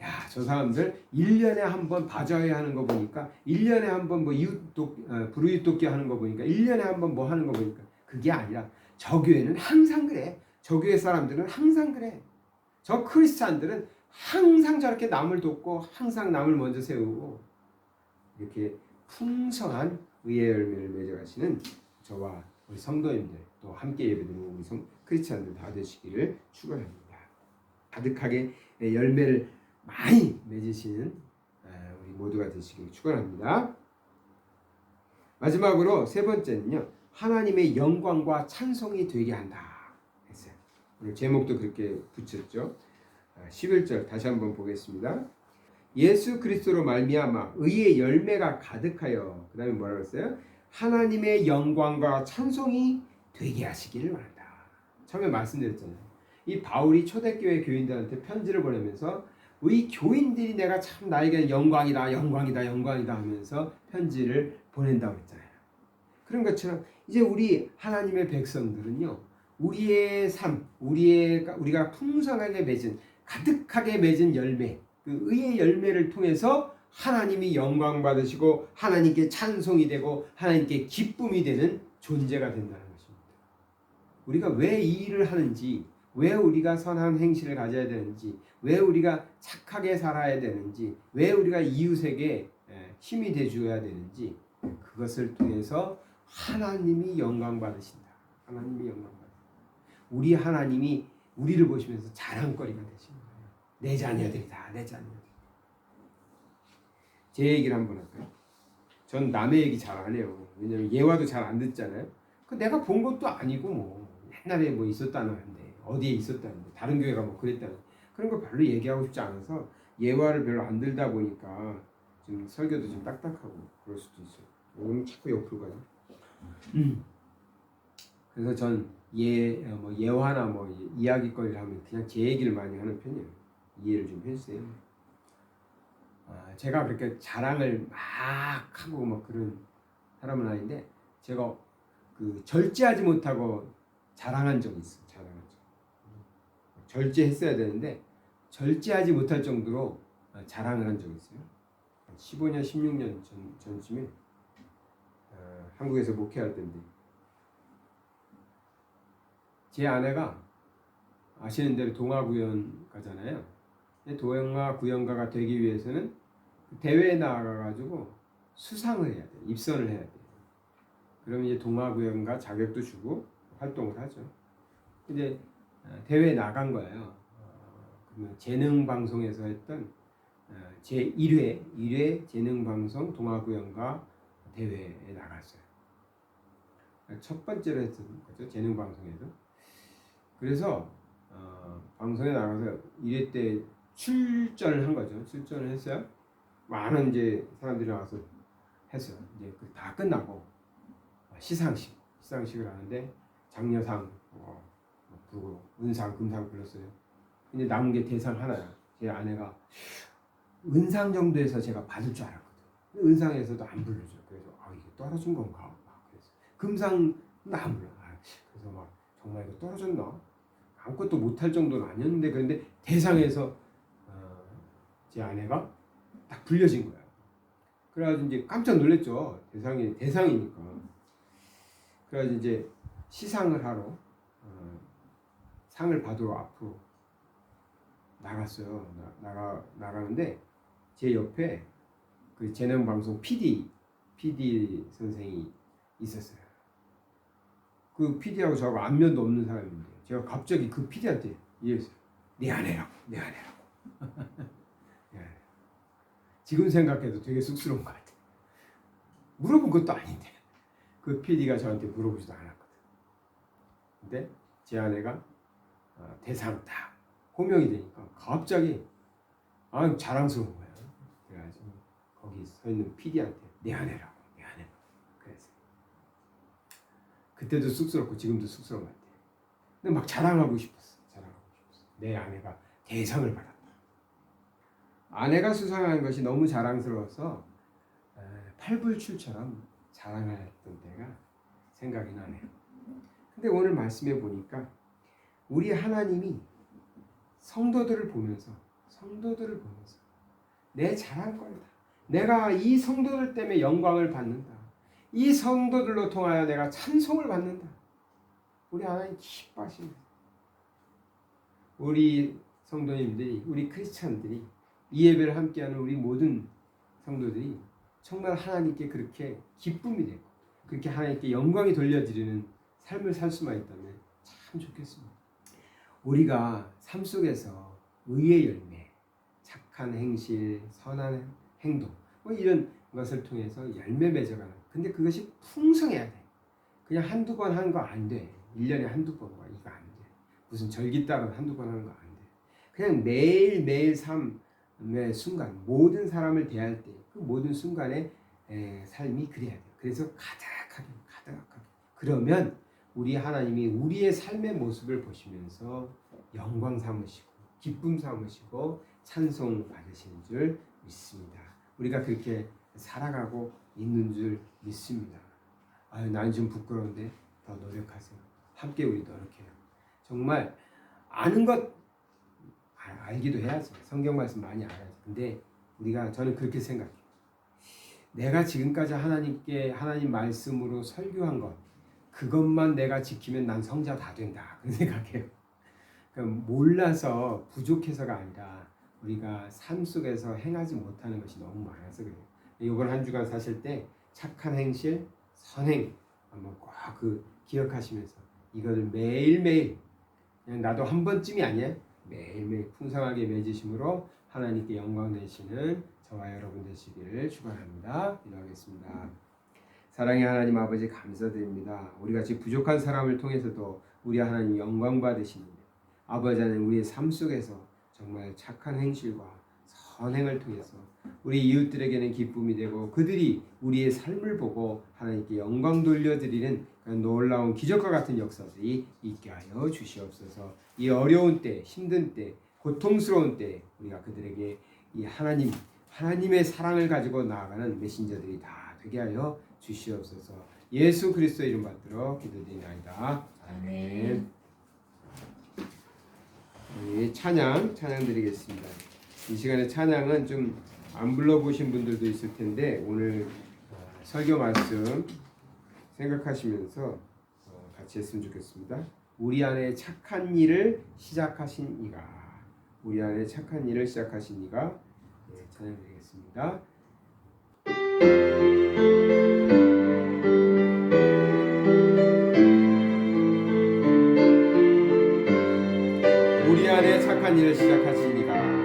야, 저 사람들 1년에 한 번 바자회 하는 거 보니까, 1년에 한 번 뭐 불우이웃 돕기 하는 거 보니까, 1년에 한 번 뭐 하는 거 보니까, 그게 아니라 저 교회는 항상 그래. 저 교회 사람들은 항상 그래. 저 크리스찬들은 항상 저렇게 남을 돕고 항상 남을 먼저 세우고, 이렇게 풍성한 의의 열매를 맺어가시는 저와 우리 성도님들, 또 함께 예배드리는 우리 크리스찬들 다 되시기를 축원합니다. 가득하게 열매를 많이 맺으시는 우리 모두가 되시길 축원합니다. 마지막으로 세 번째는요, 하나님의 영광과 찬송이 되게 한다 했어요. 오늘 제목도 그렇게 붙였죠. 11절 다시 한번 보겠습니다. 예수 그리스도로 말미암아 의의 열매가 가득하여, 그 다음에 뭐라고 했어요? 하나님의 영광과 찬송이 되게 하시기를 바란다. 처음에 말씀드렸잖아요. 이 바울이 초대교회 교인들한테 편지를 보내면서 우리 교인들이 내가 참 나에게 영광이다 하면서 편지를 보낸다고 했잖아요. 그런 것처럼 이제 우리 하나님의 백성들은요, 우리의 삶, 우리가 풍성하게 맺은, 가득하게 맺은 열매, 그 의의 열매를 통해서 하나님이 영광 받으시고 하나님께 찬송이 되고 하나님께 기쁨이 되는 존재가 된다는 것입니다. 우리가 왜 이 일을 하는지, 왜 우리가 선한 행실을 가져야 되는지, 왜 우리가 착하게 살아야 되는지, 왜 우리가 이웃에게 힘이 되줘야 되는지, 그것을 통해서 하나님이 영광 받으신다. 하나님이 영광 받으신다. 우리 하나님이 우리를 보시면서 자랑거리가 되시는 거예요. 내 자녀들이다. 내 자녀들. 제 얘기를 한번 할까요? 전 남의 얘기 잘 안 해요. 왜냐면 예화도 잘 안 듣잖아요. 내가 본 것도 아니고 뭐 옛날에 뭐 있었다는데, 어디에 있었다는데, 다른 교회가 뭐 그랬다는, 그런 거 별로 얘기하고 싶지 않아서 예화를 별로 안 들다 보니까 좀 설교도 좀 딱딱하고 그럴 수도 있어요. 오늘 자꾸 옆으로 가요. 그래서 전 예화나 뭐 이야기거리를 하면 그냥 제 얘기를 많이 하는 편이에요. 이해를 좀 해주세요. 제가 그렇게 자랑을 막 하고 막 그런 사람은 아닌데, 제가 그 절제하지 못하고 자랑한 적이 있어요. 절제했어야 되는데 절제하지 못할 정도로 자랑을 한 적이 있어요. 15년, 16년 전쯤에 한국에서 목회할 때인데, 제 아내가 아시는 대로 동아구연 가잖아요. 동아구연가가 되기 위해서는 대회에 나가가지고 수상을 해야 돼요. 입선을 해야 돼요. 그러면 이제 동아구연가 자격도 주고 활동을 하죠. 근데 대회에 나간 거예요. 그러면 재능방송에서 했던 제 1회 재능방송 동아구연가 대회에 나갔어요. 첫 번째로 했던 거죠. 재능방송에서. 그래서 방송에 나가서 1회 때 출전을 한 거죠. 출전을 했어요. 많은 이제 사람들이 나와서 했어요. 이제 다 끝나고 시상식을 하는데 장려상 부르고 은상, 금상 불렀어요. 근데 남은 게 대상 하나야. 제 아내가 은상 정도에서 제가 받을 줄 알았거든. 은상에서도 안 불러줘. 그래서 이게 떨어진 건가? 그래서 금상은 안 불러. 그래서 막 정말 이거 떨어졌나? 아무것도 못할 정도는 아니었는데, 그런데 대상에서 제 아내가 딱 불려진 거야. 그래가지고 이제 깜짝 놀랐죠. 대상이니까. 그래가지고 이제 시상을 하러 상을 받으러 앞으로 나갔어요. 나가는데 제 옆에 그 재능방송 PD 선생이 있었어요. 그 PD하고 저하고 안면도 없는 사람인데 제가 갑자기 그 PD한테 이랬어요. 내 아내라고. 지금 생각해도 되게 쑥스러운 것 같아. 물어본 것도 아닌데 그 PD가 저한테 물어보지도 않았거든. 근데 제 아내가 대상 딱 호명이 되니까 갑자기 자랑스러운 거예요. 그래가지고 거기 서 있는 PD한테 내 아내라고, 내 아내라고. 그래서 그때도 쑥스럽고 지금도 쑥스러운 것 같아요. 근데 막 자랑하고 싶었어. 내 아내가 대상을 받았다. 아내가 수상한 것이 너무 자랑스러워서 팔불출처럼 자랑했던 때가 생각이 나네요. 근데 오늘 말씀해 보니까 우리 하나님이 성도들을 보면서 내 자랑거리다. 내가 이 성도들 때문에 영광을 받는다. 이 성도들로 통하여 내가 찬송을 받는다. 우리 하나님 기뻐하십니다. 우리 성도님들이, 우리 크리스찬들이, 이 예배를 함께하는 우리 모든 성도들이 정말 하나님께 그렇게 기쁨이 되고 그렇게 하나님께 영광이 돌려드리는 삶을 살 수만 있다면 참 좋겠습니다. 우리가 삶 속에서 의의 열매, 착한 행실, 선한 행동 이런 것을 통해서 열매 맺어가는, 근데 그것이 풍성해야 돼. 그냥 한두 번 하는 거 안 돼. 1년에 한두 번 이거 안 돼. 무슨 절기 따라 한두 번 하는 거 안 돼. 그냥 매일매일 삶의 순간, 모든 사람을 대할 때 그 모든 순간의 삶이 그래야 돼요. 그래서 가득하게. 그러면 우리 하나님이 우리의 삶의 모습을 보시면서 영광 삼으시고 기쁨 삼으시고 찬송 받으시는 줄 믿습니다. 우리가 그렇게 살아가고 있는 줄 믿습니다. 아유, 난 좀 부끄러운데 더 노력하세요. 함께 우리 노력해요. 정말 아는 것 알기도 해야죠. 성경 말씀 많이 알아야죠. 근데 저는 그렇게 생각해요. 내가 지금까지 하나님 말씀으로 설교한 것, 그것만 내가 지키면 난 성자 다 된다. 그런 생각해요. 그러니까 몰라서 부족해서가 아니라 우리가 삶 속에서 행하지 못하는 것이 너무 많아서 그래요. 이번 한 주간 사실 때 착한 행실, 선행 한번 꼭 기억하시면서 이거를 매일매일, 그냥 나도 한 번쯤이 아니야, 매일매일 풍성하게 맺으심으로 하나님께 영광 되시는 저와 여러분 되시기를 축원합니다. 기도하겠습니다. 사랑의 하나님 아버지, 감사드립니다. 우리같이 부족한 사람을 통해서도 우리 하나님 영광 받으시는데, 아버지 하나님, 우리의 삶 속에서 정말 착한 행실과 선행을 통해서 우리 이웃들에게는 기쁨이 되고 그들이 우리의 삶을 보고 하나님께 영광 돌려드리는 그런 놀라운 기적과 같은 역사들이 있게 하여 주시옵소서. 이 어려운 때, 힘든 때, 고통스러운 때 우리가 그들에게 이 하나님의 사랑을 가지고 나아가는 메신저들이 다 되게 하여 주시옵소서. 예수 그리스도의 이름 받들어 기도드리나이다. 아멘. 찬양 드리겠습니다. 이 시간에 찬양은 좀 안 불러보신 분들도 있을 텐데 오늘 설교 말씀 생각하시면서 같이 했으면 좋겠습니다. 우리 안에 착한 일을 시작하신 이가, 우리 안에 착한 일을 시작하신 이가, 찬양 드리겠습니다. 우리 안에 착한 일을 시작하신 이가,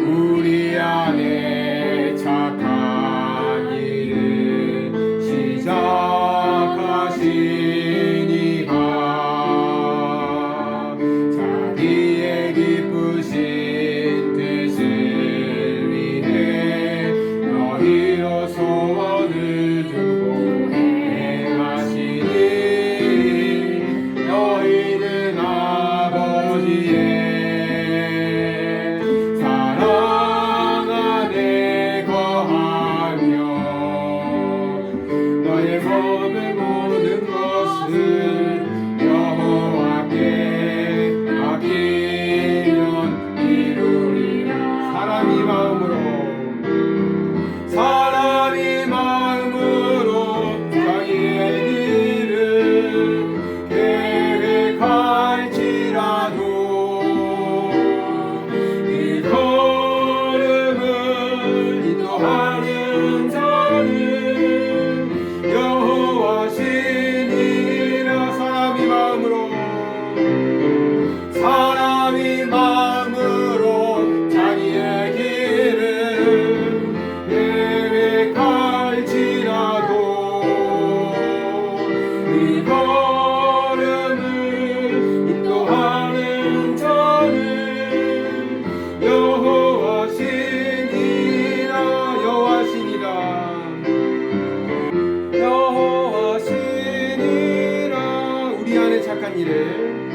우리 안에 착한 일을 시작하신 이가 자기의 기쁘신 뜻을 위해 너희로 소원을 두고 행하시니 너희는 아버지의 여호와 신이라 착한 일을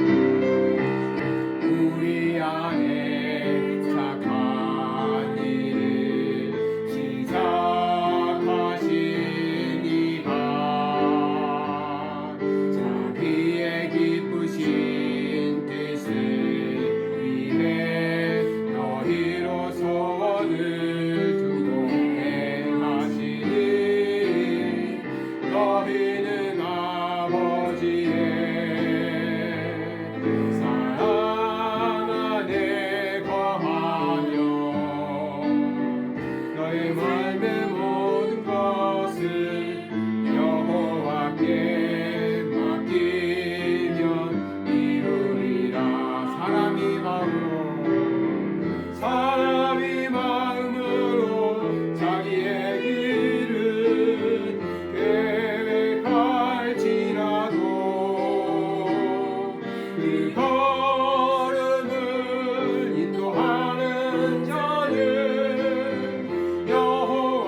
우리 안에 착한 일을 시작하신 이가 자기의 기쁘신 뜻을 위해 너희로 소원을 두고 행하시니 너희는 아버지의 사랑 안에 거하며 너의 삶의 모든 것을 여호와께 맡기면 이루리라. 사람이 마음으로 자기의 길을 계획할지라도 그 걸음을 인도하는 자는 여호와시니라.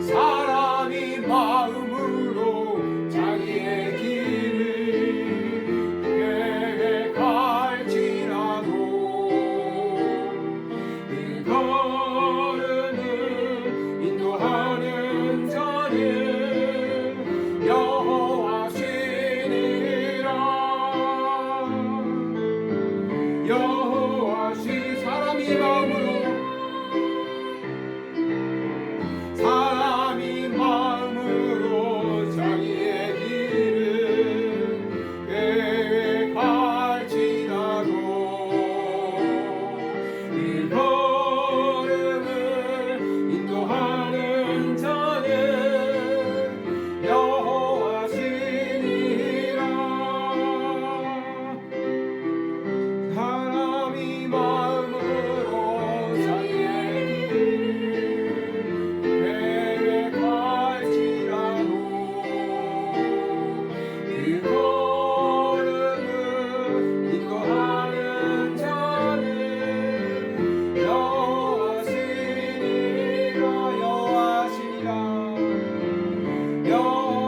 사람이 마음으로 자기의 길을 계획할지라도 그 걸음을 인도하는 자는 여호와시니라. 사람이 마음으로 자기의 길을 계획할지라도 그 걸음을 인도하는 자는 여호와시니라. 사람이 마음으로 자기의 길을 계획할지라도 그 걸음을 인도하는 자는 여호와시니라.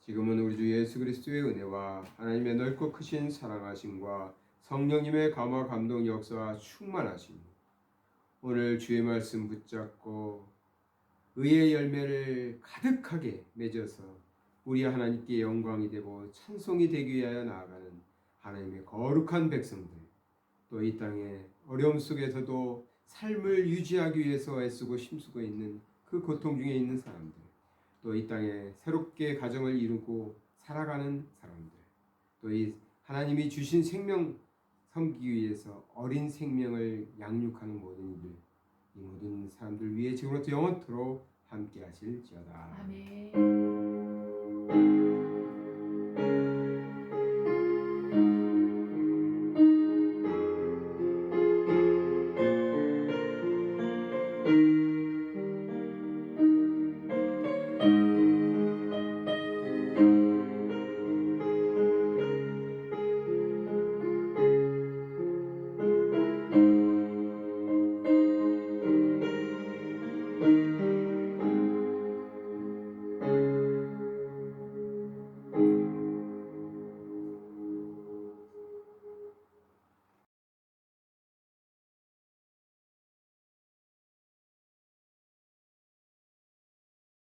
지금은 우리 주 예수 그리스도의 은혜와 하나님의 넓고 크신 사랑하심과 성령님의 감화 감동 역사와 충만하심, 오늘 주의 말씀 붙잡고 의의 열매를 가득하게 맺어서 우리 하나님께 영광이 되고 찬송이 되기 위하여 나아가는 하나님의 거룩한 백성들, 또 이 땅에 어려움 속에서도 삶을 유지하기 위해서 애쓰고 힘쓰고 있는 그 고통 중에 있는 사람들, 또 이 땅에 새롭게 가정을 이루고 살아가는 사람들, 또 이 하나님이 주신 생명 섬기기 위해서 어린 생명을 양육하는 모든 이들, 이 모든 사람들 위해 지금부터 영원토록 함께 하실지어다. 아멘.